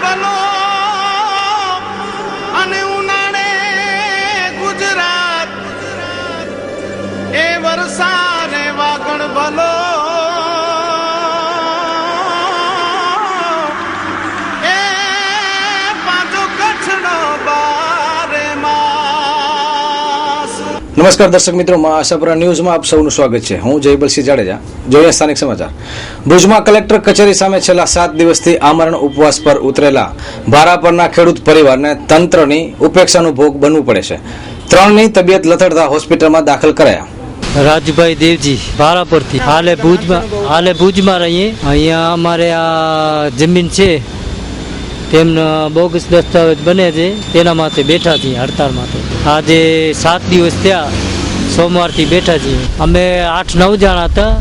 ભલો અને ઉનાળે ગુજરાત એ વરસાદ વાગણ ભલો એ પાછો કચ્છનો બારે માસ। નમસ્કાર દર્શક મિત્રો, આશાપુરા ન્યૂઝમાં આપ સૌનું સ્વાગત છે। હું જયબલસિંહ જાડેજા। જોઈએ સ્થાનિક સમાચાર। ભુજમાં કલેક્ટર કચેરી સામે છેલ્લા 7 દિવસથી આમરણ ઉપવાસ પર ઉતરેલા ભારાપરના ખેડૂત પરિવારને તંત્રની ઉપેક્ષાનો ભોગ બનવું પડે છે। 3ની તબિયત લથડતા હોસ્પિટલમાં દાખલ કરાયા। રાજભાઈ દેવજી ભારાપરથી હાલે ભુજમાં રહીએ। અહીંયા અમારે આ જમીન છે તેમના બોગસ દસ્તાવેજ બને છે, તેના માટે બેઠા છીએ હડતાળ માટે। આજે 7 દિવસ થયા, સોમવારથી બેઠા છીએ। અમે 8-9 જણા હતા,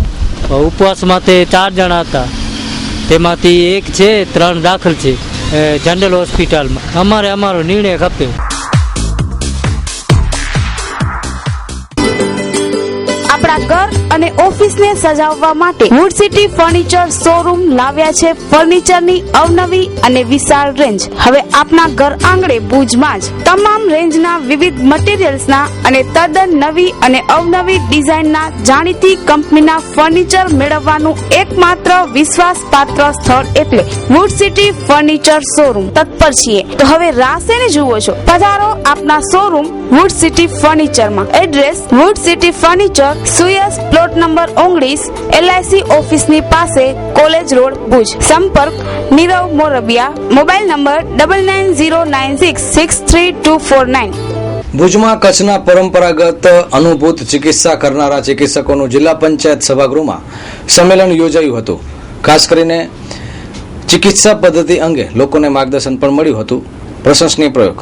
ઉપવાસ માટે 4 જણા હતા, તેમાંથી એક છે, 3 દાખલ છે જનરલ હોસ્પિટલમાં। અમારો નિર્ણય ખપે। આપણા ઘર અને ઓફિસને સજાવવા માટે વુડ સિટી ફર્નિચર શોરૂમ લાવ્યા છે ફર્નિચરની અવનવી અને વિશાળ રેન્જ। હવે આપના ઘર આંગણે ભુજમાં જ તમામ રેન્જના વિવિધ મટીરીયલ્સના અને તદ્દન નવી અને અવનવી ડિઝાઇનના જાણીતી કંપનીના ફર્નિચર મેળવવાનું એકમાત્ર વિશ્વાસપાત્ર સ્થળ એટલે વુડ સિટી ફર્નિચર શોરૂમ। તત્પર છીએ તો હવે રાહ શેને જુઓ છો? પધારો આપના શોરૂમ વુડ સિટી ફર્નિચરમાં। એડ્રેસ વુડ સિટી ફર્નિચર, સુયસ પ્લોટ નંબર 19, LIC ઓફિસની પાસે, કોલેજ રોડ, ભુજ। સંપર્ક નીરવ મોરબિયા। Mobile number 9909663249। ભુજમાં કચ્છના પરંપરાગત અનુભૂત ચિકિત્સા કરનારા ચિકિત્સકોનું જિલ્લા પંચાયત સભાગૃહમાં સંમેલન યોજાયું હતું। ખાસ કરીને ચિકિત્સા પદ્ધતિ અંગે લોકોને માર્ગદર્શન પણ મળ્યું હતું। પ્રશંસનીય પ્રયોગ।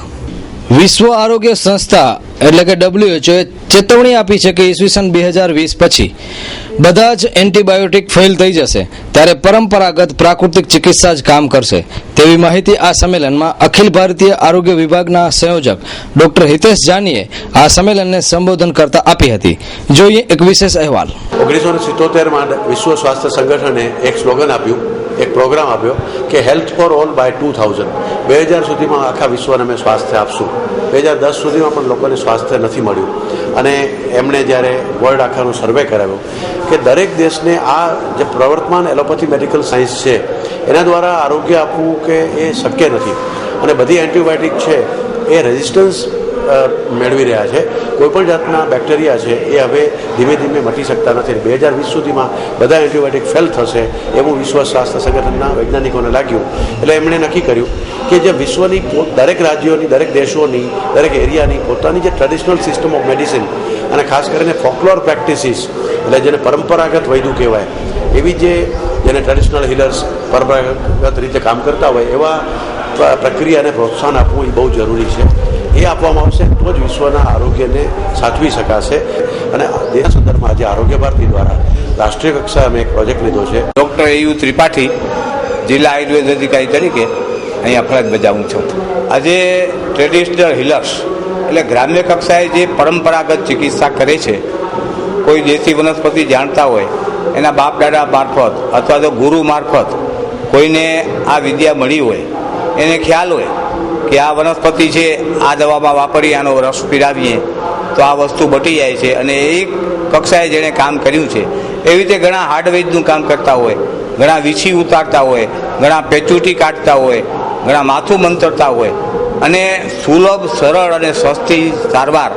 વિશ્વ આરોગ્ય સંસ્થા એટલે કે WHO ચેતવણી આપી છે કે ઈસવીસન 2020 પછી બધા જ એન્ટીબાયોટિક ફેલ થઈ જશે, ત્યારે પરંપરાગત પ્રાકૃતિક ચિકિત્સા જ કામ કરશે, તેવી માહિતી આ સંમેલનમાં અખિલ ભારતીય આરોગ્ય વિભાગના સંયોજક ડોક્ટર હિતેશ જાનીએ આ સંમેલનને સંબોધન કરતા આપી હતી। જોઈએ એક વિશેષ અહેવાલ। 1977માં વિશ્વ સ્વાસ્થ્ય સંગઠને એક સ્લોગન આપ્યું, એક પ્રોગ્રામ આપ્યો કે હેલ્થ ફોર ઓલ બાય 2000। 2000 સુધીમાં આખા વિશ્વને અમે સ્વાસ્થ્ય આપશું। 2010 સુધીમાં પણ લોકોને સ્વાસ્થ્ય નથી મળ્યું, અને એમણે જ્યારે વર્લ્ડ આખાનો સર્વે કરાવ્યો કે દરેક દેશને આ જે પ્રવર્તમાન એલોપેથી મેડિકલ સાયન્સ છે એના દ્વારા આરોગ્ય આપવું કે એ શક્ય નથી, અને બધી એન્ટીબાયોટિક છે એ રેઝિસ્ટન્સ મેળવી રહ્યા છે। કોઈપણ જાતના બેક્ટેરિયા છે એ હવે ધીમે ધીમે મટી શકતા નથી। 2020 સુધીમાં બધા એન્ટીબાયોટિક ફેલ થશે એવું વિશ્વ સ્વાસ્થ્ય સંગઠનના વૈજ્ઞાનિકોને લાગ્યું, એટલે એમણે નક્કી કર્યું કે જે વિશ્વની દરેક રાજ્યોની, દરેક દેશોની, દરેક એરિયાની પોતાની જે ટ્રેડિશનલ સિસ્ટમ ઓફ મેડિસિન અને ખાસ કરીને ફોકલોર પ્રેક્ટિસિસ એટલે જેને પરંપરાગત વૈદ્ય કહેવાય, એવી જેને ટ્રેડિશનલ હિલર્સ પરંપરાગત રીતે કામ કરતા હોય એવા પ્રક્રિયાને પ્રોત્સાહન આપવું એ બહુ જરૂરી છે। એ આપવામાં આવશે તો જ વિશ્વના આરોગ્યને સાચવી શકાશે। અને દેશના સંદર્ભમાં આજે આરોગ્ય ભારતી દ્વારા રાષ્ટ્રીય કક્ષાએ અમે એક પ્રોજેક્ટ લીધો છે। ડૉક્ટર AU ત્રિપાઠી, જિલ્લા આયુર્વેદ અધિકારી તરીકે અહીંયા ફરજ બજાવું છું। આજે ટ્રેડિશનલ હિલર્સ એટલે ગ્રામ્ય કક્ષાએ જે પરંપરાગત ચિકિત્સા કરે છે, કોઈ દેશી વનસ્પતિ જાણતા હોય એના બાપ દાદા મારફત અથવા તો ગુરુ મારફત કોઈને આ વિદ્યા મળી હોય, એને ખ્યાલ હોય કે આ વનસ્પતિ છે, આ દવામાં વાપરી આનો રસ પીરાવીએ તો આ વસ્તુ બટી જાય છે, અને એક કક્ષાએ જેણે કામ કર્યું છે એવી રીતે ઘણા હાર્ડવેજનું કામ કરતા હોય, ઘણા વીછી ઉતારતા હોય, ઘણા પેચુટી કાઢતા હોય, ઘણા માથું મંતરતા હોય, અને સુલભ, સરળ અને સસ્તી સારવાર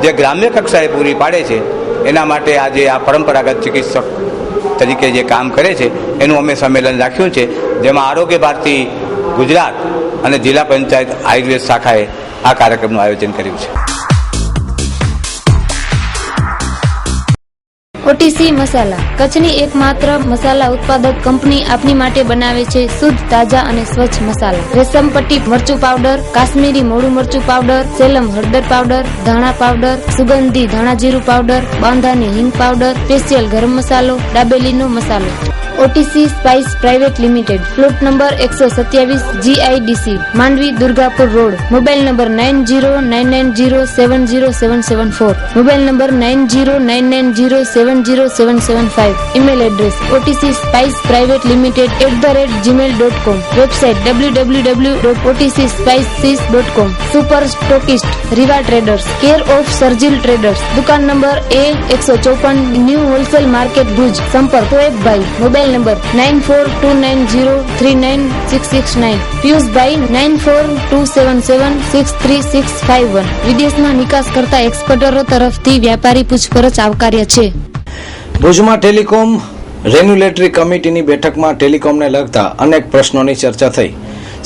જે ગ્રામ્ય કક્ષાએ પૂરી પાડે છે, એના માટે આજે આ પરંપરાગત ચિકિત્સક તરીકે જે કામ કરે છે એનું અમે સંમેલન રાખ્યું છે, જેમાં આરોગ્ય ભારતી ગુજરાત અને જિલ્લા પંચાયત આયુર્વેદ શાખાએ આ કાર્યક્રમનું આયોજન કર્યું છે। OTC મસાલા કચ્છની એકમાત્ર મસાલા ઉત્પાદક કંપની આપની માટે બનાવે છે શુદ્ધ, તાજા અને સ્વચ્છ મસાલા। રેશમ પટ્ટી મરચું પાવડર, કાશ્મીરી મોડું મરચું પાવડર, સેલમ હળદર પાવડર, ધાણા પાવડર, સુગંધી ધાણા જીરું પાવડર, બાંધાની હિંગ પાવડર, સ્પેશિયલ ગરમ મસાલો, દાબેલીનો મસાલો। OTC spice private limited, plot number 127 GIDC, Mandvi, Durgapur road. Mobile number 9099070774, mobile number 9099070775. Email address otcspiceprivatelimited@gmail.com. Website www.otcspices.com. Super stockist Riva traders, care of Sarjil traders, દુકાન number A154, new wholesale market, Bhuj. સંપર્ક સોએબભાઈ, mobile number 9429039669, પિયુષભાઈ 9427763651. વિદેશમાં નિકાસ કરતા એક્સપોર્ટરો તરફથી વ્યાપારી પૂછપરછ આવકાર્ય છે. ભુજમાં ટેલિકોમ રેગ્યુલેટરી કમિટીની બેઠકમાં ટેલિકોમને લગતા અનેક પ્રશ્નોની ચર્ચા થઈ.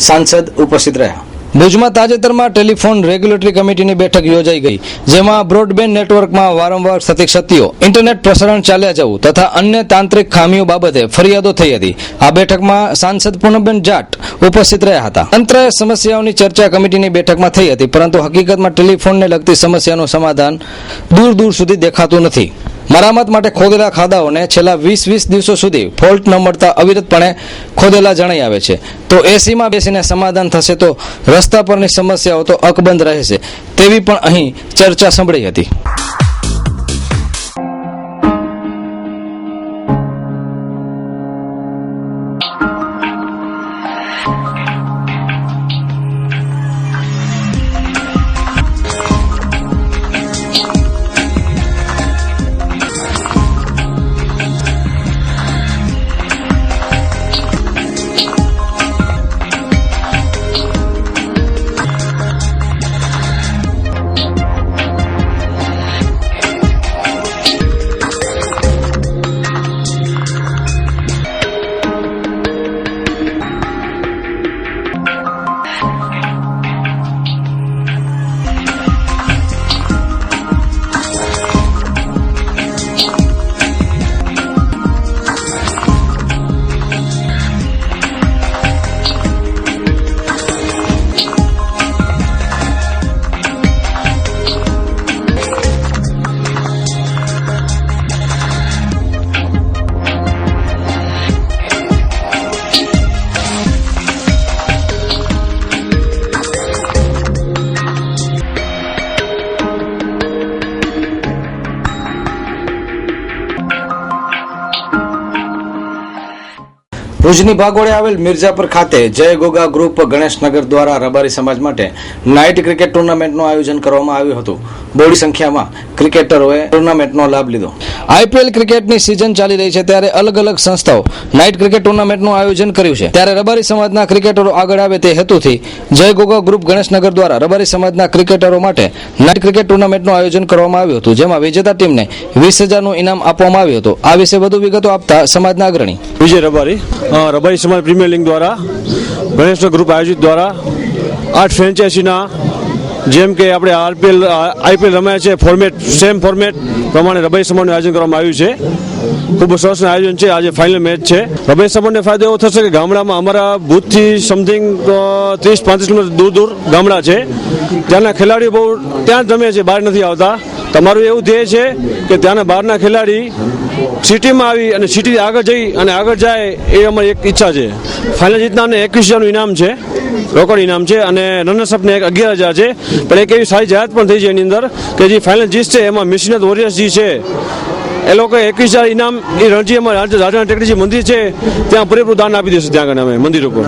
સાંસદ ઉપસ્થિત રહ્યા. ભુજમાં તાજેતરમાં ટેલિફોન રેગ્યુલેટરી કમિટીની બેઠક યોજાઈ ગઈ, જેમાં બ્રોડબેન્ડ નેટવર્કમાં વારંવાર થતી ક્ષતિઓ, ઇન્ટરનેટ પ્રસારણ ચાલ્યા જવું તથા અન્ય તાંત્રિક ખામીઓ બાબતે ફરિયાદો થઈ હતી. આ બેઠકમાં સાંસદ પૂનમબેન જાટ ઉપસ્થિત રહ્યા હતા. તંત્રએ સમસ્યાઓની ચર્ચા કમિટીની બેઠકમાં થઈ હતી, પરંતુ હકીકતમાં ટેલિફોનને લગતી સમસ્યાનું સમાધાન દૂર દૂર સુધી દેખાતું નથી. મરામત માટે ખોદેલા ખાડાઓને છેલ્લા 20 દિવસો સુધી ફોલ્ટ ન મળતા અવિરતપણે ખોદેલા જણાઈ આવે છે. તો એસીમાં બેસીને સમાધાન થશે તો રસ્તા પરની સમસ્યાઓ તો અકબંધ રહેશે તેવી પણ અહીં ચર્ચા સંભળાઈ હતી. ભુજની ભાગોળે આવેલ મિર્જાપર ખાતે જય ગોગા ગ્રુપ ગણેશનગર દ્વારા રબારી સમાજ માટે નાઇટ ક્રિકેટ ટુર્નામેન્ટનું આયોજન કરવામાં આવ્યું હતું. બોડી સંખ્યામાં ક્રિકેટરોએ ટુર્નામેન્ટનો લાભ લીધો. આઈપીએલ ક્રિકેટની સિઝન ચાલી રહી છે ત્યારે અલગ અલગ સંસ્થાઓ નાઇટ ક્રિકેટ ટુર્નામેન્ટનું આયોજન કર્યું છે. ત્યારે રબારી સમાજના ક્રિકેટરો આગળ આવે તે હેતુથી જય ગોગા ગ્રુપ ગણેશનગર દ્વારા રબારી સમાજના ક્રિકેટરો માટે નાઇટ ક્રિકેટ ટુર્નામેન્ટનું આયોજન કરવામાં આવ્યું હતું, જેમાં વિજેતા ટીમને 20,000નું ઇનામ આપવામાં આવ્યું હતું. આ વિશે વધુ વિગતો આપતા સમાજના અગ્રણી વિજય રબારી સમાજ પ્રીમિયર લીગ દ્વારા ગણેશનગર ગ્રુપ આયોજિત દ્વારા 8 ફ્રેન્ચાઇઝીના જેમ કે આપણે આઈપીએલ રમાય છે સેમ ફોર્મેટ પ્રમાણે રબારી સમાજનું આયોજન કરવામાં આવ્યું છે. ખૂબ સરસ આયોજન છે. આજે ફાઇનલ મેચ છે. રબારી સમાજને ફાયદો એવો થશે કે ગામડામાં અમારા ભુજથી સમથિંગ 30-35 કિલોમીટર દૂર ગામડા છે, ત્યાંના ખેલાડીઓ બહુ ત્યાં જ રમે છે, બહાર નથી આવતા. તમારું એવું ધ્યેય છે કે ત્યાંના બહારના ખેલાડી સિટીમાં આવી અને સિટી આગળ જઈ અને આગળ જાય એ અમારી એક ઈચ્છા છે. ફાઇનલ જીતનારને 21,000નું ઇનામ છે, રોકડ ઇનામ છે, અને રનર્સઅપને 11,000 છે. પણ એક એવી સારી જાહેરાત પણ થઈ છે એની અંદર કે જે ફાઇનલ જીતશે એમાં મિશનત વોરિયર્સ જે છે એ લોકો 21,000 ઇનામ એ રણજી અમારે રાજાના ટેકરી મંદિર છે ત્યાં પૂરેપૂરું દાન આપી દેશે. ત્યાં આગળ અમે મંદિર ઉપર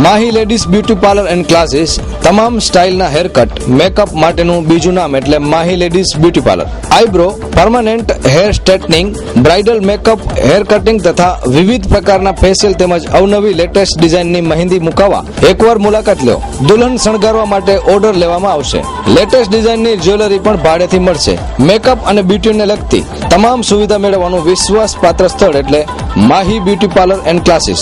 Mahi ladies beauty parlour and classes તમામ સ્ટાઇલના હેરકટ મેકઅપ માટેનું બીજું નામ એટલે Mahi ladies beauty parlour. Eyebrow, permanent hair straightening, bridal makeup, hair cutting તથા વિવિધ પ્રકારના ફેશિયલ તેમજ અવનવી લેટેસ્ટ ડિઝાઇનની મહેંદી મુકાવવા એકવાર મુલાકાત લો. દુલ્હન શણગારવા માટે ઓર્ડર લેવામાં આવશે. લેટેસ્ટ ડિઝાઇનની જ્વેલરી પણ ભાડેથી મળશે. મેકઅપ અને બ્યુટીને લગતી તમામ સુવિધા મેળવવાનું વિશ્વાસપાત્ર સ્થળ એટલે Mahi beauty parlour and classes.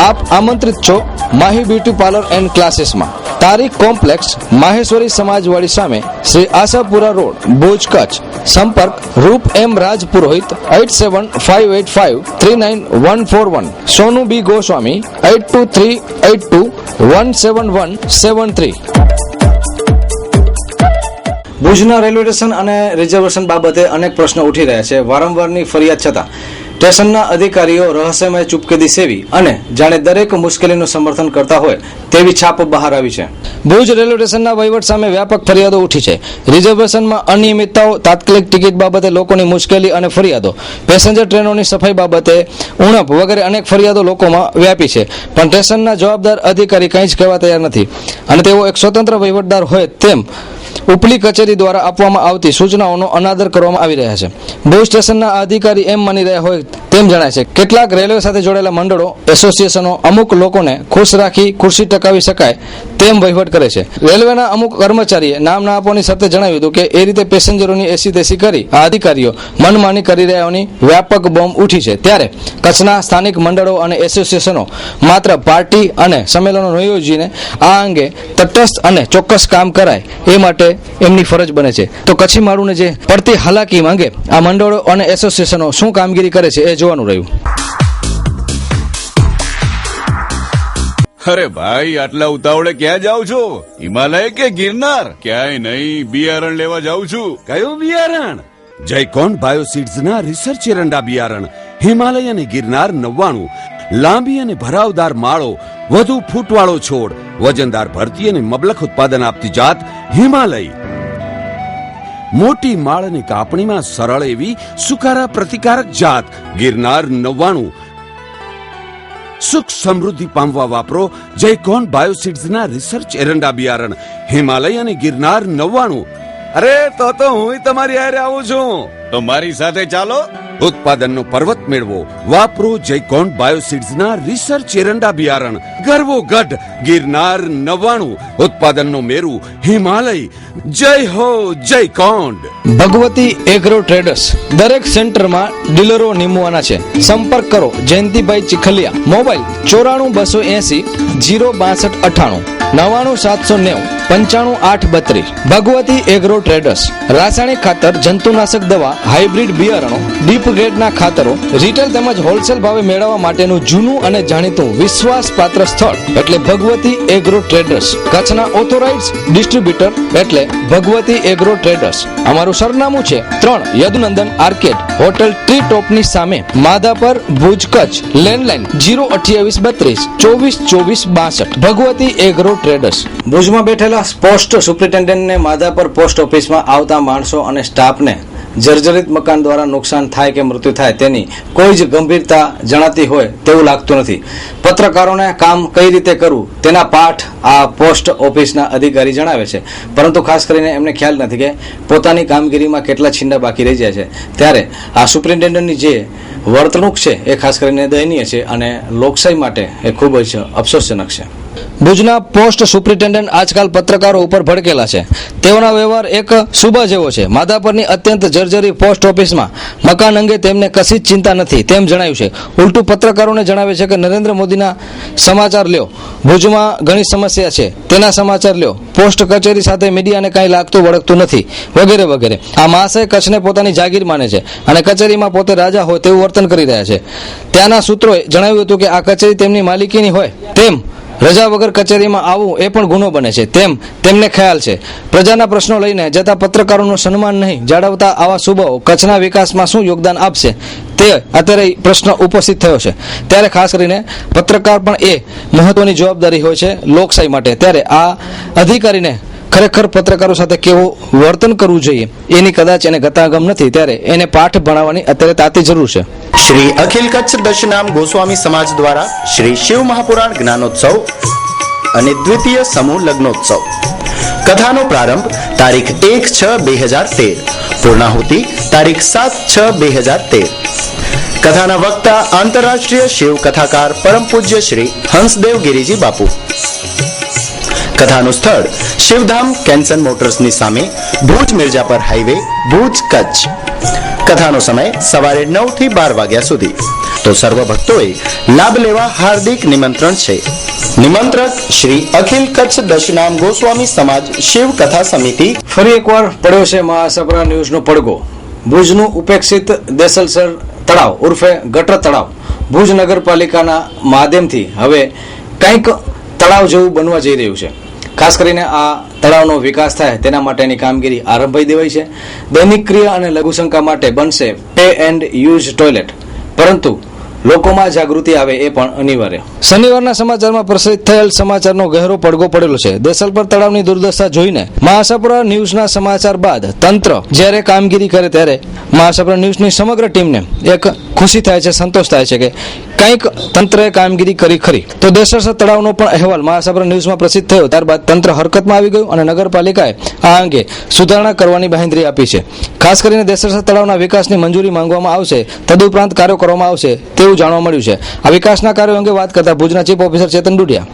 આપ આમંત્રિત છો માહી બ્યુટી પાર્લર એન્ડ ક્લાસીસમાં. તારીખ કોમ્પ્લેક્સ માહેશ્વરી સમાજવાડી સામે, શ્રી આશાપુરા રોડ, ભુજ, કચ્છ. સંપર્ક રૂપ એમ રાજ પુરોહિત 8758539141. સોનુ બી ગોસ્વામી 8238217173. ભુજના રેલવે સ્ટેશન અને રિઝર્વેશન બાબતે અનેક પ્રશ્નો ઉઠી રહ્યા છે. વારંવારની ફરિયાદ છતાં સ્ટેશનના અધિકારીઓ રહસ્યમય ચૂપકેદી સેવી અને જાણે દરેક મુશ્કેલીનું સમર્થન કરતા હોય તેવી છાપ બહાર આવી છે. ભુજ રેલવે સ્ટેશનના વહીવટ સામે વ્યાપક ફરિયાદો ઉઠી છે. રિઝર્વેશનમાં અનિયમિતતાઓ, તાત્કાલિક ટિકિટ બાબતે લોકોની મુશ્કેલી અને ફરિયાદો, પેસેન્જર ટ્રેનોની સફાઈ બાબતે ઉણપ વગેરે અનેક ફરિયાદો લોકોમાં વ્યાપી છે. પણ સ્ટેશનના જવાબદાર અધિકારી કંઈ જ કહેવા તૈયાર નથી અને તેઓ એક સ્વતંત્ર વહીવટદાર હોય તેમ ઉપલી કચેરી દ્વારા આપવામાં આવતી સૂચનાઓનો અનાદર કરવામાં આવી રહ્યા છે. ભુજ સ્ટેશનના અધિકારી એમ માની રહ્યા હોય તેમ જણાય છે. કેટલાક રેલવે સાથે જોડાયેલા મંડળો, એસોસિએશનો અમુક લોકોને ખુશ રાખી ખુરશી ટકાવી શકાય તેમ વહીવટ કરે છે. રેલવેના અમુક કર્મચારીએ નામ ના આપવાની શરતે જણાવ્યું હતું કે એ રીતે પેસેન્જરોની એસી તેસી કરી આ અધિકારીઓ મનમાની કરી રહ્યાની વ્યાપક બોમ્બ ઉઠી છે. ત્યારે કચ્છના સ્થાનિક મંડળો અને એસોસિએશનો માત્ર પાર્ટી અને સંમેલનો ન યોજીને આ અંગે તટસ્થ અને ચોક્કસ કામ કરાય એ માટે એમની ફરજ બને છે. તો કચ્છી માળુને જે પડતી હાલાકી માંગે આ મંડળો અને એસોસિએશનો શું કામગીરી કરે છે એ જોવાનું રહ્યું. અરે ભાઈ, આટલા ઉતાવળે ક્યાં જાવ છો? હિમાલય કે ગિરનાર? ક્યાંય નહીં, બિયારણ લેવા જાઉં છું. કયું બિયારણ? જયકોન બાયોસીડ્સ ના રિસર્ચ એરંડા બિયારણ. હિમાલય અને ગિરનાર 99, લાંબી અને ભરાવદાર માળો, વધુ ફૂટવાળો છોડ, વજનદાર ભરતી અને મબલખ ઉત્પાદન આપતી જાત હિમાલય. મોટી માળ અને કાપણીમાં સરળ એવી સુકારા પ્રતિકારક જાત ગિરનાર 99. સુખ સમૃદ્ધિ પામવા વાપરો જયકોન બાયોસીડ્સ ના રિસર્ચ એરંડા બિયારણ હિમાલય અને ગિરનાર 99. અરે તો હું તમારી હારે આવું છું, તો મારી સાથે ચાલો. ઉત્પાદનનો પર્વત મેળવો, વાપરો જયકોન બાયોસીડ્સ ના રિસર્ચ એરંડા બિયારણ. ગરવો ગઢ ગિરનાર 99, ઉત્પાદનનો મેરુ હિમાલય. જય હો જયકોંડ. ભગવતી એગ્રો ટ્રેડર્સ દરેક સેન્ટરમાં ડીલરો નિમવાના છે. સંપર્ક કરો Jayantibhai Chikhaliya. Mobile 94 280 06298 99790 95 832. Bhagwati agro traders રાસાયણિક ખાતર, જંતુનાશક દવા, હાઇબ્રિડ બિયારણો, ડીપ ગ્રેડના ખાતરો, રિટેલ તેમજ હોલસેલ ભાવે મેળવવા માટેનું જૂનું અને જાણીતું વિશ્વાસપાત્ર સ્થળ એટલે ભગવતી એગ્રો ટ્રેડર્સ. કચ્છના ઓથોરાઇઝ્ડ ડિસ્ટ્રીબ્યુટર એટલે ભગવતી એગ્રો ટ્રેડર્સ. અમારું સરનામું છે 3 યદુનંદન આર્કેડ, હોટલ ટ્રી ટોપની સામે, Madhapar, Bhuj, Kutch. Landline 02832 24 24 62. Bhagwati agro traders. ભુજમાં બેઠેલા પોસ્ટ સુપ્રિન્ટેન્ડન્ટને માધાપર પોસ્ટ ઓફિસમાં આવતા માણસો અને સ્ટાફને જર્જરિત મકાન દ્વારા નુકસાન થાય કે મૃત્યુ થાય તેની કોઈ જ ગંભીરતા જણાતી હોય તેવું લાગતું નથી. પત્રકારોને કામ કઈ રીતે કરવું તેના પાઠ આ પોસ્ટ ઓફિસના અધિકારી જણાવે છે, પરંતુ ખાસ કરીને એમને ખ્યાલ નથી કે પોતાની કામગીરીમાં કેટલા છીંડા બાકી રહી જાય છે. ત્યારે આ સુપ્રિન્ટેન્ડન્ટની જે વર્તણૂક છે એ ખાસ કરીને દયનીય છે અને લોકશાહી માટે એ ખૂબ જ અફસોસજનક છે. ભુજના પોસ્ટ સુપ્રિન્ટેન્ડન્ટ આજકાલ પત્રકારો ઉપર ભડકેલા છે. તેઓના વ્યવહાર એક સુબા જેવો છે. માધાપરની અત્યંત જર્જરી પોસ્ટ ઓફિસમાં મકાન અંગે તેમને કશી જ ચિંતા નથી તેમ જણાવ્યું છે. ઉલટું પત્રકારોને જણાવે છે કે નરેન્દ્ર મોદીના સમાચાર લ્યો, ભુજમાં ઘણી સમસ્યા છે તેના સમાચાર લ્યો, પોસ્ટ કચેરી સાથે મીડિયાને કાંઈ લાગતું વળગતું નથી વગેરે વગેરે. આ મહાશય કચ્છને પોતાની જાગીર માને છે અને કચેરીમાં પોતે રાજા હોય તેવું વર્તન કરી રહ્યા છે. ત્યાંના સૂત્રોએ જણાવ્યું હતું કે આ કચેરી તેમની માલિકીની હોય તેમ રજા વગર કચેરીમાં આવવું એ પણ ગુનો બને છે તેમ તેમને ખ્યાલ છે. પ્રજાના પ્રશ્નો લઈને જતા પત્રકારોનું સન્માન નહીં જાળવતા આવા સુબાઓ કચ્છના વિકાસમાં શું યોગદાન આપશે તે અત્યારે પ્રશ્ન ઉપસ્થિત થયો છે. ત્યારે ખાસ કરીને પત્રકાર પણ એ મહત્વની જવાબદારી હોય છે લોકશાહી માટે. ત્યારે આ અધિકારીને ખરેખર પત્રકારો સાથે કેવું વર્તન કરવું જોઈએ એની કદાચ એને ગતાગમ નથી. ત્યારે એને પાઠ ભણાવવાની અત્યારે તાતી જરૂર છે. શ્રી અખિલ કચ્છ દશનામ ગોસ્વામી સમાજ દ્વારા શ્રી શિવ મહાપુરાણ જ્ઞાનોત્સવ અને દ્વિતીય સમૂહ લગ્નોત્સવ. કથાનો પ્રારંભ તારીખ 1/6/2013, પૂર્ણાહુતિ તારીખ 7/6/2013. કથાના વક્તા આંતરરાષ્ટ્રીય શિવ કથાકાર પરમ પૂજ્ય શ્રી હંસદેવ ગિરિજી બાપુ. કથાનું સ્થળ શિવધામ કેન્સન મોટર્સની સામે, ભુજ મિર્જાપર હાઈવે, ભુજ, કચ્છ. કથાનો સમય સવારે 9 થી 12 વાગ્યા સુધી. તો સર્વ ભક્તોએ લાભ લેવા હાર્દિક નિમંત્રણ છે. નિમંત્રક શ્રી અખિલ કચ્છ દશનામ ગોસ્વામી સમાજ શિવ કથા સમિતિ. ફરી એકવાર પડ્યો છે મહાસપરા ન્યૂઝનો પડઘો. ભુજનું ઉપેક્ષિત દેસલસર તળાવ ઉર્ફે ગટર તળાવ ભુજ નગરપાલિકાના માધ્યમથી હવે કંઈક તળાવ જેવું બનવા જઈ રહ્યું છે. ખાસ કરીને આ તળાવનો વિકાસ થાય તેના માટેની કામગીરી આરંભાઈ દેવાઈ છે. દૈનિક ક્રિયા અને લઘુશંકા માટે બનશે પે એન્ડ યુઝ ટોયલેટ, પરંતુ લોકોમાં જાગૃતિ આવે એ પણ અનિવાર્ય. શનિવારના સમાચારમાં પ્રસારિત થયેલ સમાચારનો ગહેરો પડઘો પડેલો છે. દેસલપર તળાવની દુર્દશા જોઈને મહાસાપુરા ન્યૂઝના સમાચાર બાદ તંત્ર જ્યારે કામગીરી કરે ત્યારે મહાસાપુરા ન્યૂઝની સમગ્ર ટીમને એક ખુશી થાય છે, સંતોષ થાય છે કે કંઈક તંત્રએ કામગીરી કરી ખરી. તો દેસલપર તળાવનો પણ અહેવાલ મહાસાપુરા ન્યૂઝમાં પ્રસિદ્ધ થયો ત્યારબાદ તંત્ર હરકતમાં આવી ગયું અને નગરપાલિકાએ આ અંગે સુધારણા કરવાની બાંહેધરી આપી છે. ખાસ કરીને દેસલપર તળાવના વિકાસની મંજૂરી માંગવામાં આવશે, તદુપરાંત કાર્યો કરવામાં આવશે તેવું જાણવા મળ્યું છે. આ વિકાસના કાર્યો અંગે વાત કરતા ભુજના ચીફ ઓફિસર ચેતન ડુડિયા,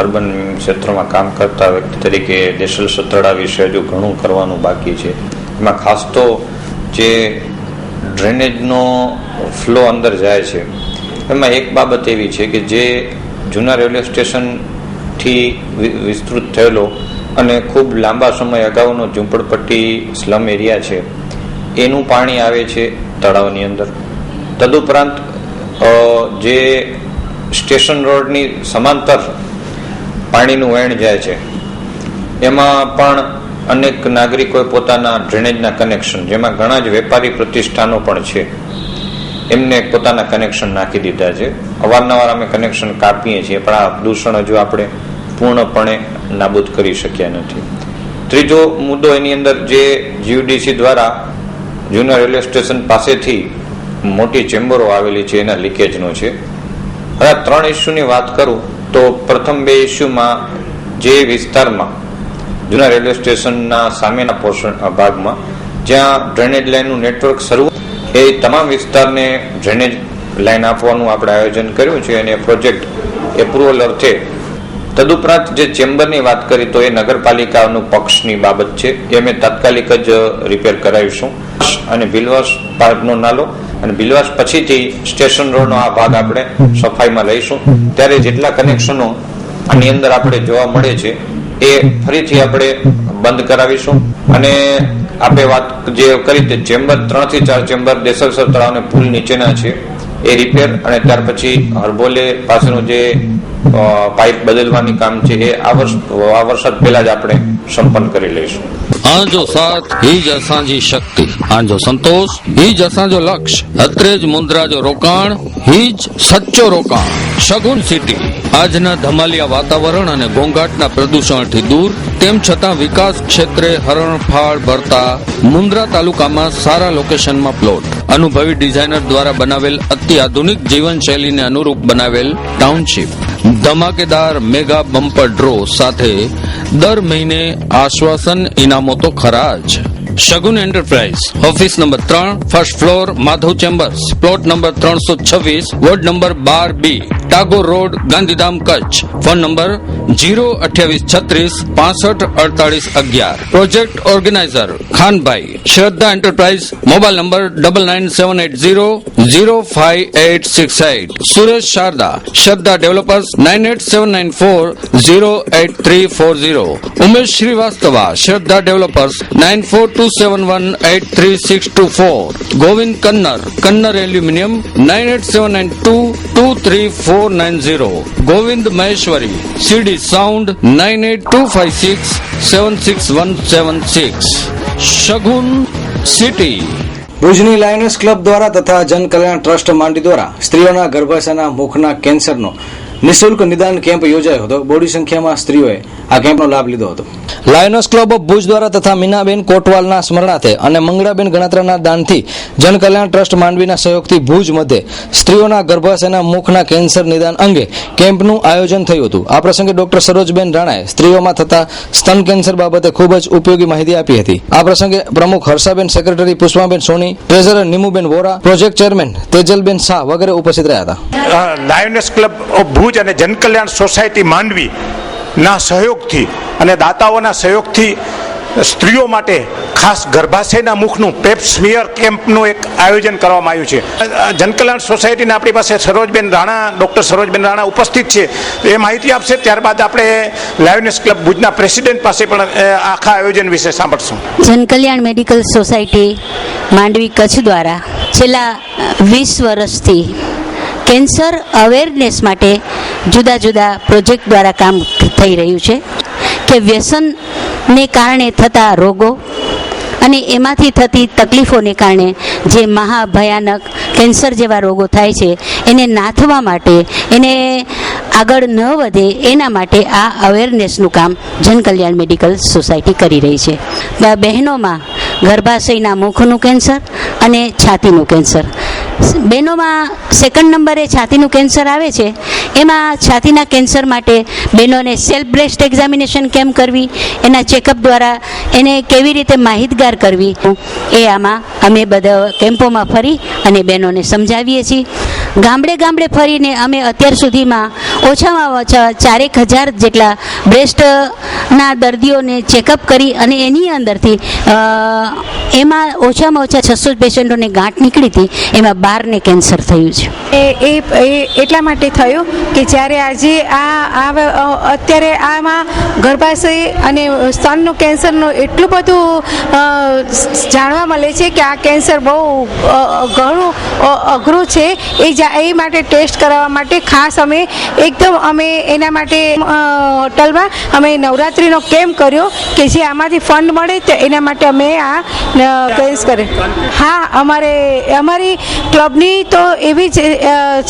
અર્બન ક્ષેત્રમાં કામ કરતા વ્યક્તિ તરીકે દેસલપર તળાવ વિશે હજુ ઘણું કરવાનું બાકી છે. એમાં ખાસ તો જે ડ્રેનેજનો ફ્લો અંદર જાય છે એમાં એક બાબત એવી છે કે જે જૂના રેલવે સ્ટેશનથી વિસ્તૃત થયેલો અને ખૂબ લાંબા સમય અગાઉનો ઝૂંપડપટ્ટી સ્લમ એરિયા છે એનું પાણી આવે છે તળાવની અંદર. તદુપરાંત જે સ્ટેશન રોડની સમાંતર પાણીનું વહેણ જાય છે એમાં પણ અનેક નાગરિકોએ પોતાના ડ્રેનેજના કનેક્શન, જેમાં ઘણા જ વેપારી પ્રતિષ્ઠાનો પણ છે, એમને પોતાના કનેક્શન નાખી દીધા છે. અવારનવાર અમે કનેક્શન કાપીએ છીએ પણ આ પ્રદૂષણ હજુ આપણે પૂર્ણપણે નાબૂદ કરી શક્યા નથી. ત્રીજો મુદ્દો એની અંદર જે જીયુડીસી દ્વારા જૂના રેલવે સ્ટેશન પાસેથી મોટી ચેમ્બરો આવેલી છે એના લીકેજનો છે. હવે આ 3 ઇસ્યુની વાત કરું તો પ્રથમ 2 ઇસ્યુમાં જે વિસ્તારમાં જૂના રેલવે સ્ટેશનના સામેના પોર્શન ભાગમાં જ્યાં ડ્રેનેજ લાઇનનું નેટવર્ક શરૂ એ તમામ વિસ્તારને ડ્રેનેજ લાઇન આપવાનું આપણે આયોજન કર્યું છે અને પ્રોજેક્ટ એપ્રુવલ અર્થે. તદુપરાંત જે ચેમ્બરની વાત કરી તો એ નગરપાલિકાનું પક્ષની બાબત છે, એ અમે તાત્કાલિક જ રિપેર કરાવીશું. અને બિલવાસ પાર્કનો નાલો અને બિલવાસ પછીથી સ્ટેશન રોડનો આ ભાગ આપણે સફાઈમાં લઈશું. ત્યારે જેટલા કનેક્શનો આની અંદર આપણે જોવા મળે છે એ ફરીથી આપણે બંધ કરાવીશું. અને આપણે વાત જે કરી તે ચેમ્બર 3 થી 4 ચેમ્બર દેસલપર તળાવને પુલ નીચેના છે એ રિપેર, અને ત્યાર પછી હરબોલે પાસેનું જે પાઇપ બદલવાની કામ છે એ આ વરસાદ પહેલા જ આપણે સંપન્ન કરી લઈશું. આંજો સાથ ही જ असांजी शक्ति, आंजो संतोष ही જ असांजो लक्ष्य, અત્રે જ મુંદ્રાજો રોકાણ ही જ સચ્ચો રોકાણ. શગુન સિટી આજના ધમાલિયા વાતાવરણ અને ઘોંઘાટના પ્રદૂષણથી દૂર, તેમ છતાં વિકાસ ક્ષેત્રે હરણફાળ ભરતા મુંદ્રા તાલુકામાં સારા લોકેશનમાં પ્લોટ, અનુભવી ડિઝાઇનર દ્વારા બનાવેલ અત્યાધુનિક જીવનશૈલીને અનુરૂપ બનાવેલ ટાઉનશીપ, ધમાકેદાર મેગા બમ્પર ડ્રો સાથે દર મહિને આશ્વાસન ઇનામો તો ખરા જ. Shagun enterprise, office number 3, first floor, Madhav chambers, plot number 326, ward number 12B, Tagore road, Gandhidham, Kutch. Phone number 02836654811. Project organiser ખાનભાઈ. Shraddha enterprise, mobile number 9978005868. Suresh Sharda, Shraddha developers, 9879408340. Umesh Shrivastava, Shraddha developers, 9427183624. Govind Kannar, Kannar aluminium, 9879223490. Govind Maheshwari, CD sound, 9825676176. Shagun city. ભુજની લાયનસ ક્લબ દ્વારા તથા જનકલ્યાણ ટ્રસ્ટ માંડી દ્વારા સ્ત્રીઓના ગર્ભાશયના મુખના કેન્સરનો નિઃશુલ્ક નિદાન કેમ્પ યોજાયો હતો. બોડી સંખ્યામાં સ્ત્રીઓએ આ કેમ્પનો લાભ લીધો હતો. લાયનસ ક્લબ ઓફ ભુજ દ્વારા તથા મીનાબેન કોટવાલના સ્મરણાર્થે અને મંગળાબેન ગણાત્રાના દાનથી જનકલ્યાણ ટ્રસ્ટ માંડવીના સહયોગથી ભુજ મધ્યે સ્ત્રીઓના ગર્ભાશયના મુખના કેન્સર નિદાન અંગે કેમ્પનું આયોજન થયું હતું. આ પ્રસંગે ડોક્ટર સરોજબેન રાણાએ સ્ત્રીઓમાં થતા સ્તન કેન્સર બાબતે ખૂબ જ ઉપયોગી માહિતી આપી હતી. આ પ્રસંગે પ્રમુખ હર્ષાબેન, સેક્રેટરી પુષ્પાબેન સોની, ટ્રેઝરર નિમુબેન વોરા, પ્રોજેક્ટ ચેરમેન તેજલબેન શાહ વગેરે ઉપસ્થિત રહ્યા હતા. લાયનસ ક્લબ ઓફ ભુજ અને જનકલ્યાણ સોસાયટી માંડવી ના સહયોગથી અને દાતાઓના સહયોગથી સ્ત્રીઓ માટે ખાસ ગર્ભાશયના મુખનું પેપ સ્મિયર કેમ્પનું એક આયોજન કરવામાં આવ્યું છે. જનકલ્યાણ સોસાયટીના આપણી પાસે સરોજબેન રાણા, ડૉક્ટર સરોજબેન રાણા ઉપસ્થિત છે, એ માહિતી આપશે. ત્યારબાદ આપણે લાયનસ ક્લબ ભુજના પ્રેસિડેન્ટ પાસે પણ આખા આયોજન વિશે સાંભળશું. જનકલ્યાણ મેડિકલ સોસાયટી માંડવી કચ્છ દ્વારા છેલ્લા 20 વર્ષથી કેન્સર અવેરનેસ માટે જુદા જુદા પ્રોજેક્ટ દ્વારા કામ થઈ રહ્યું છે. કે વ્યસનને કારણે થતા રોગો અને એમાંથી થતી તકલીફોને કારણે જે મહાભયાનક કેન્સર જેવા રોગો થાય છે એને નાથવા માટે, એને આગળ ન વધે એના માટે આ અવેરનેસનું કામ જનકલ્યાણ મેડિકલ સોસાયટી કરી રહી છે. બહેનોમાં ગર્ભાશયના મુખનું કેન્સર અને છાતીનું કેન્સર. બહેનોમાં સેકન્ડ નંબરે છાતીનું કેન્સર આવે છે. એમાં છાતીના કેન્સર માટે બહેનોને સેલ્ફ બ્રેસ્ટ એક્ઝામિનેશન કેમ કરવી, એના ચેકઅપ દ્વારા એને કેવી રીતે માહિતગાર કરવી, એ આમાં અમે બધા કેમ્પોમાં ફરી અને બહેનોને સમજાવીએ છીએ. ગામડે ગામડે ફરીને અમે અત્યાર સુધીમાં ઓછામાં ઓછા 4,000 જેટલા બ્રેસ્ટના દર્દીઓને ચેકઅપ કરી અને એની અંદરથી એમાં ઓછામાં ઓછા 600 પેશન્ટોને ગાંઠ નીકળી હતી, એમાં 12ને કેન્સર થયું છે. એ એટલા માટે થયું કે જ્યારે આજે અત્યારે આમાં ગર્ભાશય અને સ્તનનું કેન્સરનું એટલું બધું જાણવા મળે છે કે આ કેન્સર બહુ ઘણું અઘરું છે. એ માટે ટેસ્ટ કરાવવા માટે ખાસ અમે એના માટે હોટલમાં અમે નવરાત્રિનો કેમ્પ કર્યો કે જે આમાંથી ફંડ મળે તો એના માટે અમે આ કેમ્પ કરે. હા, અમારી ક્લબની તો એવી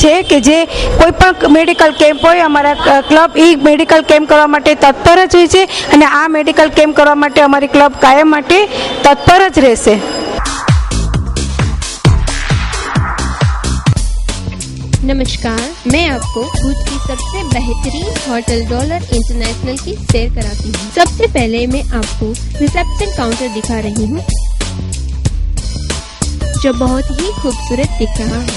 છે કે જે કોઈ પણ મેડિકલ કેમ્પ હોય, અમારા ક્લબ એ મેડિકલ કેમ્પ કરવા માટે તત્પર જ હોય છે અને આ મેડિકલ કેમ્પ કરવા માટે અમારી ક્લબ કાયમ માટે તત્પર જ રહેશે. नमस्कार, मैं आपको भूज की सबसे बेहतरीन होटल डॉलर इंटरनेशनल की सैर कराती हूँ. सबसे पहले मैं आपको रिसेप्शन काउंटर दिखा रही हूँ जो बहुत ही खूबसूरत दिख रहा है,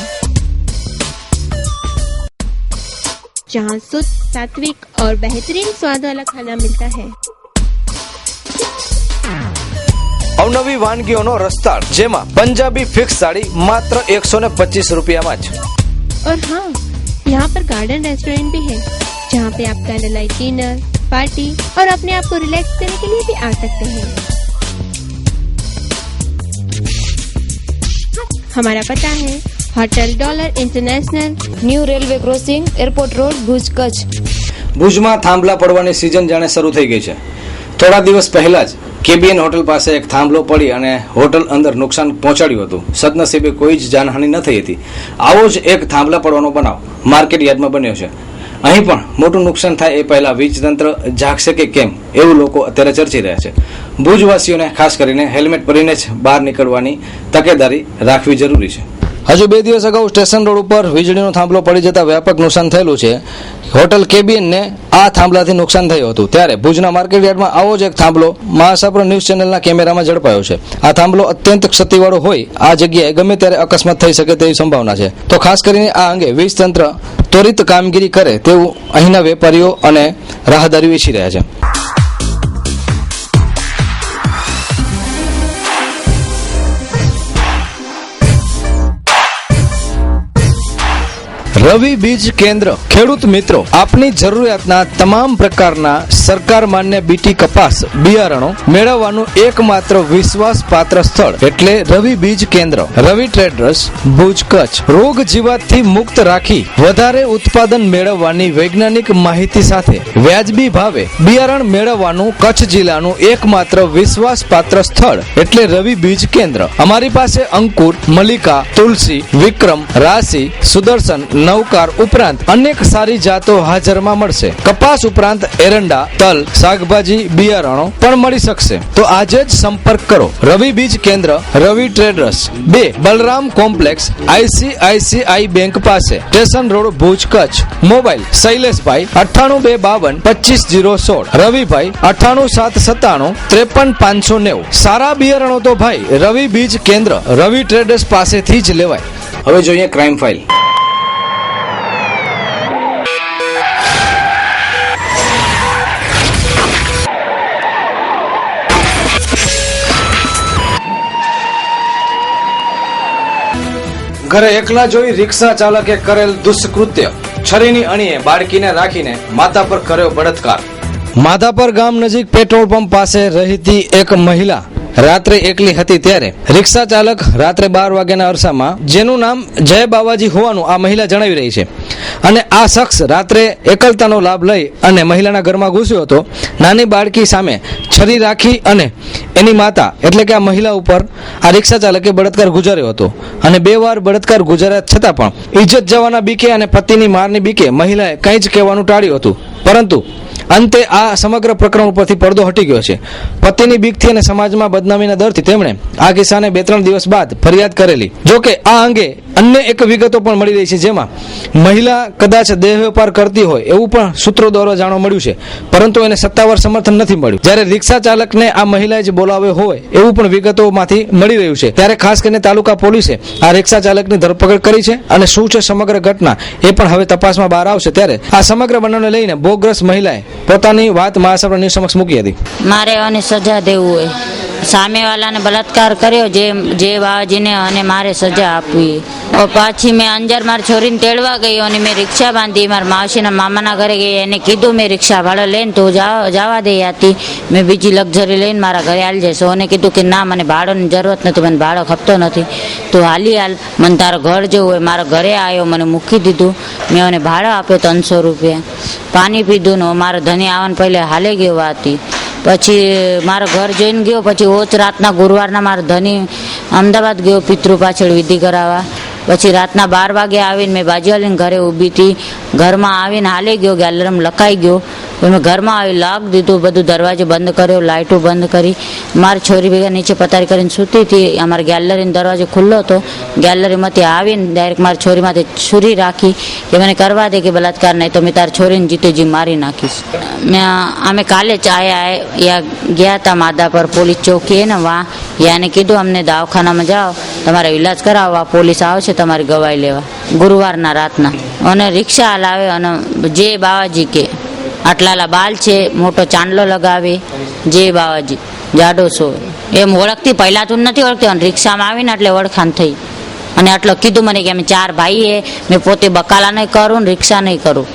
जहाँ शुद्ध, सात्विक और बेहतरीन स्वाद वाला खाना मिलता है. અવનવી વાનગીઓનો રસ્તાળ, જેમાં પંજાબી ફિક્સ સાડી માત્ર 125 રૂપિયામાં જ. और हाँ, यहाँ पर गार्डन रेस्टोरेंट भी है जहाँ पे आप कैंडल लाइट डिनर, पार्टी और अपने आप को रिलैक्स करने के लिए भी आ सकते हैं. हमारा पता है hotel dollar international, new railway crossing, airport road, Bhuj, Kutch. ભુજમાં થાંભલા પડવાની સિઝન જાણે શરૂ થઈ ગઈ છે. થોડા દિવસ પહેલા જ કેબીએન હોટલ પાસે એક થાંભલો પડી અને હોટલ અંદર નુકસાન પહોંચાડ્યું હતું. સદનસીબે કોઈ જ જાનહાનિ ન થઈ હતી. આવો જ એક થાંભલા પડવાનો બનાવ માર્કેટ યાર્ડમાં બન્યો છે. અહીં પણ મોટું નુકસાન થાય એ પહેલા વીજ તંત્ર જાગશે કે કેમ, એવું લોકો અત્યારે ચર્ચી રહ્યા છે. ભુજવાસીઓને ખાસ કરીને હેલ્મેટ પહેરીને જ બહાર નીકળવાની તકેદારી રાખવી જરૂરી છે. હજુ 2 દિવસ અગાઉ સ્ટેશન રોડ ઉપર વીજળીનો થાંભલો પડી જતા વ્યાપક નુકસાન થયેલું છે. હોટલ કેબીએનને આ થાંભલાથી નુકસાન થયું હતું. ત્યારે ભુજના માર્કેટ યાર્ડમાં આવો જ એક થાંભલો મહાસાપર ન્યૂઝ ચેનલના કેમેરામાં ઝડપાયો છે. આ થાંભલો અત્યંત ક્ષતિવાળો હોય આ જગ્યાએ ગમે ત્યારે અકસ્માત થઈ શકે તેવી સંભાવના છે. તો ખાસ કરીને આ અંગે વીજ તંત્ર ત્વરિત કામગીરી કરે તેવું અહીંના વેપારીઓ અને રાહદારીઓ ઈચ્છી રહ્યા છે. રવિ બીજ કેન્દ્ર. ખેડૂત મિત્રો, આપની જરૂરિયાતના તમામ પ્રકારના સરકાર માન્ય બીટી કપાસ બિયારણો મેળવવાનું એકમાત્ર વિશ્વાસપાત્ર સ્થળ એટલે રવિ બીજ કેન્દ્ર. રવિ ટ્રેડર્સ, ભુજ, કચ્છ. રોગ જીવાતથી મુક્ત રાખી વધારે ઉત્પાદન મેળવવાની વૈજ્ઞાનિક માહિતી સાથે વ્યાજબી ભાવે બિયારણ મેળવવાનું કચ્છ જિલ્લાનું એકમાત્ર વિશ્વાસપાત્ર સ્થળ એટલે રવિ બીજ કેન્દ્ર. અમારી પાસે અંકુર, મલ્લિકા, તુલસી, વિક્રમ, રાશિ, સુદર્શન, નવકાર ઉપરાંત અનેક સારી જાતો હાજરમાં મળશે. કપાસ ઉપરાંત એરંડા, તલ, શાકભાજી બિયારણો પણ મળી શકશે. તો આજે જ સંપર્ક કરો. રવિ બીજ કેન્દ્ર, Ravi traders, 2 Balram complex, ICICI bank પાસે, station road, Bhuj, Kutch. Mobile શૈલેષભાઈ 9822250516, રવિભાઈ 9877935590. સારા બિયારણો તો ભાઈ રવિ બીજ કેન્દ્ર, રવિ ટ્રેડર્સ પાસેથી જ લેવાય. હવે જોઈએ ક્રાઇમ ફાઇલ. ઘરે એકલા જોઈ રિક્ષા ચાલકે કરેલ દુષ્કૃત્ય. છરીની અણીએ બાળકીને રાખીને માતા પર કર્યો બળાત્કાર. માધાપર ગામ નજીક પેટ્રોલ પંપ પાસે રહેતી એક મહિલા રાત્રે એકલી હતી ત્યારે રિક્ષા ચાલક રાત્રે 12 વાગ્યાના અરસામાં, જેનું નામ જય બાવાજી હોવાનું આ મહિલા જણાવી રહી છે, અને આ શખ્સ રાત્રે એકલતાનો લાભ લઈ અને મહિલાના ઘરમાં ઘૂસ્યો હતો. નાની બાળકી સામે છરી રાખી અને એની માતા એટલે કે આ મહિલા ઉપર આ રિક્ષા ચાલકે બળાત્કાર ગુજાર્યો હતો, અને 2 વાર બળાત્કાર ગુજાર્યા છતાં પણ ઇજ્જત જવાના બીકે અને પતિની મારની બીકે મહિલાએ કંઈ જ કહેવાનું ટાળ્યું હતું. પરંતુ અંતે આ સમગ્ર પ્રકરણ ઉપરથી પડદો હટી ગયો છે. પતિની બીકથી અને સમાજમાં બદનામીના ડરથી તેમણે આ કિસ્સાને 2-3 દિવસ બાદ ફરિયાદ કરેલી. જોકે આ અંગે અન્ય એક વિગતો પણ મળી રહી છે, જેમાં મહિલા કદાચ દેહ વેપાર કરતી હોય એવું પણ સૂત્રો દ્વારા જાણવા મળ્યું છે, પરંતુ એને સત્તાવાર સમર્થન નથી મળ્યું. જ્યારે રિક્ષા ચાલકને આ મહિલાએ જ બોલાવ્યો હોય એવું પણ વિગતોમાંથી મળી રહ્યું છે. ત્યારે ખાસ કરીને તાલુકા પોલીસે આ રિક્ષા ચાલકની ધરપકડ કરી છે, અને શું છે સમગ્ર ઘટના એ પણ હવે તપાસમાં બહાર આવશે. ત્યારે આ સમગ્ર બનાવને લઈને ભોગગ્રસ્ત મહિલાએ પોતાની વાત મહાસભા ન્યૂઝ સમક્ષ મૂકી હતી. મારે આની સજા દેવું હોય, સામેવાળાને બલાત્કાર કર્યો જે બાવાજીને, અને મારે સજા આપવી. પાછી મેં અંજાર મારી છોરીને તેડવા ગઈ અને મેં રિક્ષા બાંધી મારા માસીના મામાના ઘરે ગઈ. એને કીધું મેં રિક્ષા ભાડો લઈને તું જવા દે હતી, મેં બીજી લક્ઝરી લઈને મારા ઘરે હાલી જઈશ. એને કીધું કે ના, મને ભાડોની જરૂરત નથી, મને ભાડો ખપતો નથી, તું હાલી હાલ, મને તારા ઘર જવું હોય. મારા ઘરે આવ્યો, મને મૂકી દીધું, મેં એને ભાડો આપ્યો 300 રૂપિયા. પાણી પીધું ને મારો ધણી આવવાને પહેલાં હાલે ગયો હતી. પછી મારા ઘર જઈને ગયો. પછી ઓચ રાતના ગુરુવારના મારો ધણી અમદાવાદ ગયો પિતૃ પાછળ વિધિ કરાવવા. પછી રાતના 12 વાગે આવીને મેં બાજુવાળીને ઘરે ઊભી હતી. ઘરમાં આવીને હાલે ગયો, ગેલેરીમાં લખાઈ ગયો. મેં ઘરમાં આવી લાગ દીધું, બધું દરવાજો બંધ કર્યો, લાઇટો બંધ કરી. મારી છોરી ભેગા નીચે પતારી કરીને સૂતી હતી. અમારા ગેલેરીનો દરવાજો ખુલ્લો હતો. ગેલેરીમાંથી આવીને ડાયરેક્ટ મારી છોરીમાંથી છુરી રાખી કે મને કરવા દે કે બલાત્કાર નહીં તો મેં તારી છોરીને જીતે મારી નાખીશ. અમે કાલે જ આયા ગયા હતા માધાપર પોલીસ ચોકી ને વાં યાને કીધું અમને દવાખાનામાં જાઓ, તમારે ઇલાજ કરાવવા, પોલીસ આવશે તમારી ગવાહી લેવા. ગુરુવારના રાતના અને રિક્ષા હલાવે અને જે બાવાજી કે આટલાલા બાલ છે, મોટો ચાંદલો લગાવે, જે બાવાજી જાડો છો એમ ઓળખતી. પહેલાં તું નથી ઓળખતી, અને રિક્ષામાં આવીને એટલે ઓળખાણ થઈ. અને આટલો કીધું મને કે અમે 4 ભાઈ હે, મેં પોતે બકાલા નહીં કરું ને રિક્ષા નહીં કરું,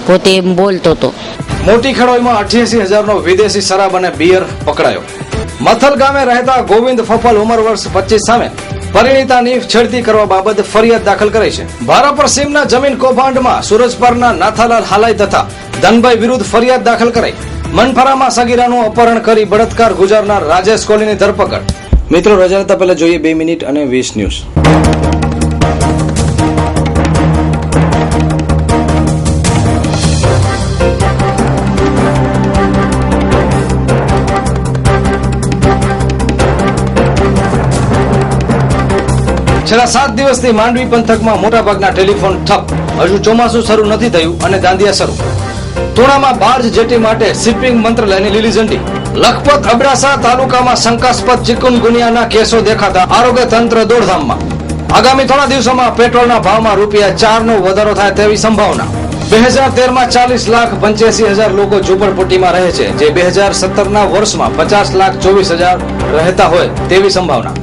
પોતે એમ બોલતો હતો. મોટી ખડોઈમાં 88,000નો વિદેશી શરાબ અને બિયર પકડાયો. મથલ ગામે રહેતા ગોવિંદ ફફલ ઉંમર વર્ષ 25 સામે પરિણીતાની છેડતી કરવા બાબત ફરિયાદ દાખલ કરી છે. ભારાપર સીમના જમીન કૌભાંડમાં સુરજપરના નાથાલાલ હાલાઈ તથા ધનભાઈ વિરુદ્ધ ફરિયાદ દાખલ કરાઈ. મનફરામાં સગીરાનું અપહરણ કરી બળાત્કાર ગુજારનાર રાજેશ કોહલીની ધરપકડ. મિત્રો, રજા લેતા પહેલા જોઈએ 2 મિનિટ અને 20 ન્યૂઝ. છેલ્લા 7 દિવસથી માંડવી પંથકમાં મોટાભાગના ટેલિફોન ઠપ. હજુ ચોમાસું શરૂ નથી થયું અને દાંડિયા શરૂ. તુણામાં બાર્જ જેટી માટે શિપિંગ મંત્રાલયની લીલી ઝંડી. લખપત અબડાસા તાલુકામાં શંકાસ્પદ ચિકુનગુનિયાના કેસો દેખાતા આરોગ્ય તંત્ર દોડધામમાં. આગામી થોડા દિવસોમાં પેટ્રોલના ભાવમાં ₹4નો વધારો થાય તેવી સંભાવના. 2013માં 40,85,000 લોકો ઝૂંપડપટ્ટીમાં રહે છે, જે 2017ના વર્ષમાં 50,24,000 રહેતા હોય તેવી સંભાવના.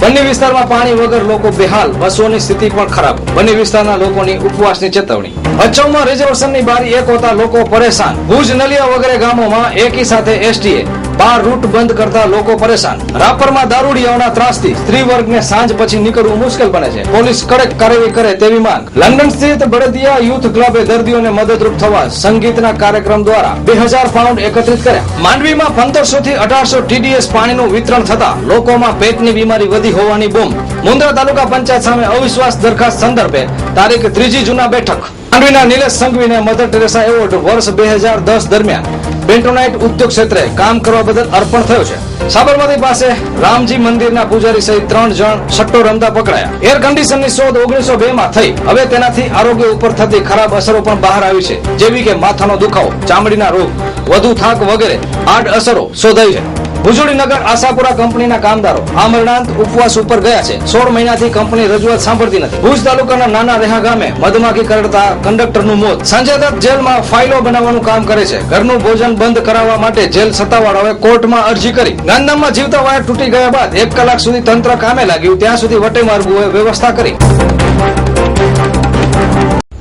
બન્ની વિસ્તારમાં પાણી વગર લોકો બેહાલ, બસોની સ્થિતિ પણ ખરાબ. બન્ની વિસ્તારના લોકોની ઉપવાસની ચેતવણી. ભચાઉમાં રિઝર્વેશનની બારી એક હોતા લોકો પરેશાન. ભુજ, નલિયા વગેરે ગામોમાં એકી સાથે એસટીએ 12 રૂટ બંધ કરતા લોકો પરેશાન. રાપરમાં દારૂડિયાઓના ત્રાસથી સ્ત્રી વર્ગને સાંજ પછી નીકળવું મુશ્કેલ બને છે. પોલીસ કડક કાર્યવાહી કરે તેવી માંગ. લંડન સ્થિત બળદિયા યુથ ક્લબે દર્દીઓને મદદરૂપ થવા સંગીતના કાર્યક્રમ દ્વારા 2,000 પાઉન્ડ એકત્રિત કર્યા. માંડવીમાં 1500 થી 1800 TDS પાણીનું વિતરણ થતા લોકોમાં પેટની બીમારી વધી હોવાની બૂમ. મુન્દ્રા તાલુકા પંચાયત સામે અવિશ્વાસ દરખાસ્ત સંદર્ભે તારીખ 3 જૂના બેઠક. માંડવીના નિલેશ સંઘવીને મધર ટેરેસા એવોર્ડ વર્ષ 2010 દરમિયાન બેન્ટોનાઇટ ઉદ્યોગ ક્ષેત્રે કામ કરવા બદલ અર્પણ થયો છે. સાબરમતી પાસે રામજી મંદિરના પૂજારી સહિત 3 જણ સટ્ટો રમતા પકડાયા. એર કન્ડિશનની શોધ 1902માં થઈ. હવે તેનાથી આરોગ્ય ઉપર થતી ખરાબ અસરો પણ બહાર આવી છે, જેવી કે માથાનો દુખાવો, ચામડીના રોગ, વધુ થાક વગેરે આડ અસરો શોધાઈ છે. ભુજોડીનગર આશાપુરા કંપનીના કામદારો આમરણાંત ઉપવાસ ઉપર ગયા છે. 16 મહિનાથી કંપની રજૂઆત સાંભળતી નથી. ભુજ તાલુકાના નાના રેહા ગામે મધમાખી કરડતા કંડક્ટરનું મોત. સંજય દત્ત જેલમાં ફાઇલો બનાવવાનું કામ કરે છે. ઘરનું ભોજન બંધ કરાવવા માટે જેલ સત્તાવાળાઓએ કોર્ટમાં અરજી કરી. ગાંધીધામમાં જીવતા વાયર તૂટી ગયા બાદ 1 કલાક સુધી તંત્ર કામે લાગ્યું. ત્યાં સુધી વટેમાર્ગોએ વ્યવસ્થા કરી.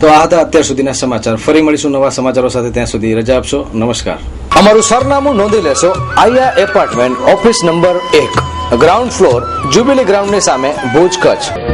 તો આ હતા અત્યાર સુધીના સમાચાર. ફરી મળીશું નવા સમાચારો સાથે. ત્યાં સુધી રજા આપશો. નમસ્કાર. અમારું સરનામું નોંધી લેશો. આયા apartment, office number 1, ground floor, jubilee ગ્રાઉન્ડની સામે, ભુજ, કચ્છ.